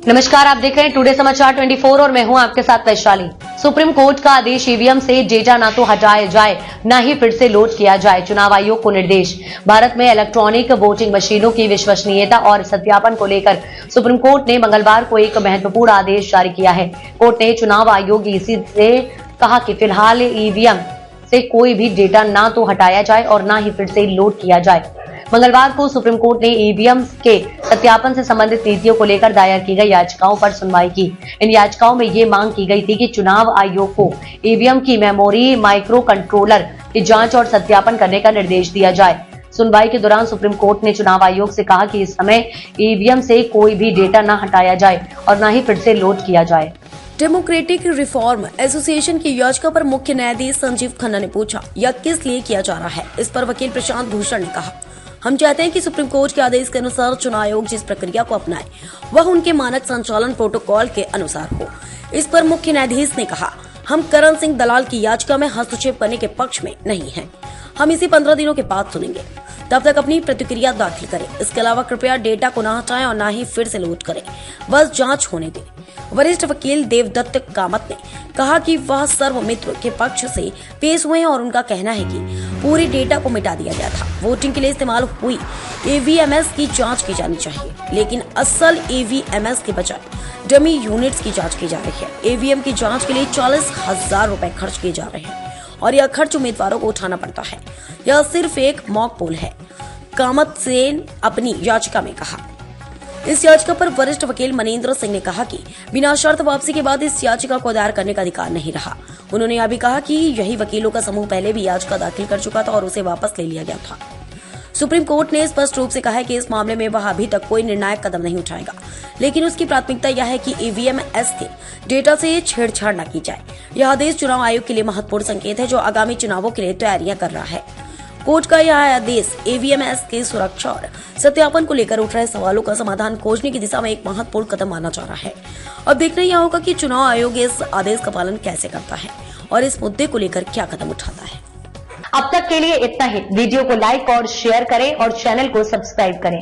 नमस्कार, आप देख रहे हैं टुडे समाचार 24 और मैं हूं आपके साथ वैशाली। सुप्रीम कोर्ट का आदेश ईवीएम से डेटा ना तो हटाया जाए न ही फिर से लोड किया जाए। चुनाव आयोग को निर्देश। भारत में इलेक्ट्रॉनिक वोटिंग मशीनों की विश्वसनीयता और सत्यापन को लेकर सुप्रीम कोर्ट ने मंगलवार को एक महत्वपूर्ण आदेश जारी किया है। कोर्ट ने चुनाव आयोग ईसी से कहा कि फिलहाल ईवीएम से कोई भी डेटा ना तो हटाया जाए और न ही फिर से लोड किया जाए। मंगलवार को सुप्रीम कोर्ट ने ईवीएम के सत्यापन से संबंधित नीतियों को लेकर दायर की गई याचिकाओं पर सुनवाई की। इन याचिकाओं में ये मांग की गई थी कि चुनाव आयोग को ईवीएम की मेमोरी माइक्रो कंट्रोलर की जांच और सत्यापन करने का निर्देश दिया जाए। सुनवाई के दौरान सुप्रीम कोर्ट ने चुनाव आयोग से कहा कि इस समय ईवीएम से कोई भी डेटा न हटाया जाए और न ही फिर से लोड किया जाए। डेमोक्रेटिक रिफॉर्म एसोसिएशन की याचिका पर मुख्य न्यायाधीश संजीव खन्ना ने पूछा, यह किस लिए किया जा रहा है। इस पर वकील प्रशांत भूषण ने कहा, हम चाहते हैं कि सुप्रीम कोर्ट के आदेश के अनुसार चुनाव आयोग जिस प्रक्रिया को अपनाए वह उनके मानक संचालन प्रोटोकॉल के अनुसार हो। इस पर मुख्य न्यायाधीश ने कहा, हम करण सिंह दलाल की याचिका में हस्तक्षेप करने के पक्ष में नहीं हैं। हम इसे 15 दिनों के बाद सुनेंगे, तब तक अपनी प्रतिक्रिया दाखिल करें। इसके अलावा कृपया डेटा को न हटाएं और न ही फिर से लोड करें, बस जांच होने दें। वरिष्ठ वकील देवदत्त कामत ने कहा कि वह सर्वमित्र के पक्ष से पेश हुए हैं और उनका कहना है कि पूरे डेटा को मिटा दिया गया था। वोटिंग के लिए इस्तेमाल हुई ईवीएमएस की जांच की जानी चाहिए, लेकिन असल ईवीएमएस के बजाय डमी यूनिट्स की जांच की जा रही है। ईवीएम की जांच के लिए 40,000 रुपए खर्च किए जा रहे हैं और यह खर्च उम्मीदवारों को उठाना पड़ता है। यह सिर्फ एक मॉक पोल है, कामत सेन अपनी याचिका में कहा। इस याचिका पर वरिष्ठ वकील मनेंद्र सिंह ने कहा कि बिना शर्त वापसी के बाद इस याचिका को दायर करने का अधिकार नहीं रहा। उन्होंने यह भी कहा कि यही वकीलों का समूह पहले भी याचिका दाखिल कर चुका था और उसे वापस ले लिया गया था। सुप्रीम कोर्ट ने स्पष्ट रूप से कहा है कि इस मामले में वह अभी तक कोई निर्णायक कदम नहीं उठाएगा, लेकिन उसकी प्राथमिकता यह है कि ईवीएमएस के डेटा से छेड़छाड़ न की जाए। यह आदेश चुनाव आयोग के लिए महत्वपूर्ण संकेत है, जो आगामी चुनावों के लिए तैयारियां कर रहा है। कोर्ट का यह आदेश ईवीएमएस की सुरक्षा और सत्यापन को लेकर उठ रहे सवालों का समाधान खोजने की दिशा में एक महत्वपूर्ण कदम माना जा रहा है। अब देखना यह होगा कि चुनाव आयोग इस आदेश का पालन कैसे करता है और इस मुद्दे को लेकर क्या कदम उठाता है। अब तक के लिए इतना ही। वीडियो को लाइक और शेयर करें और चैनल को सब्सक्राइब करें।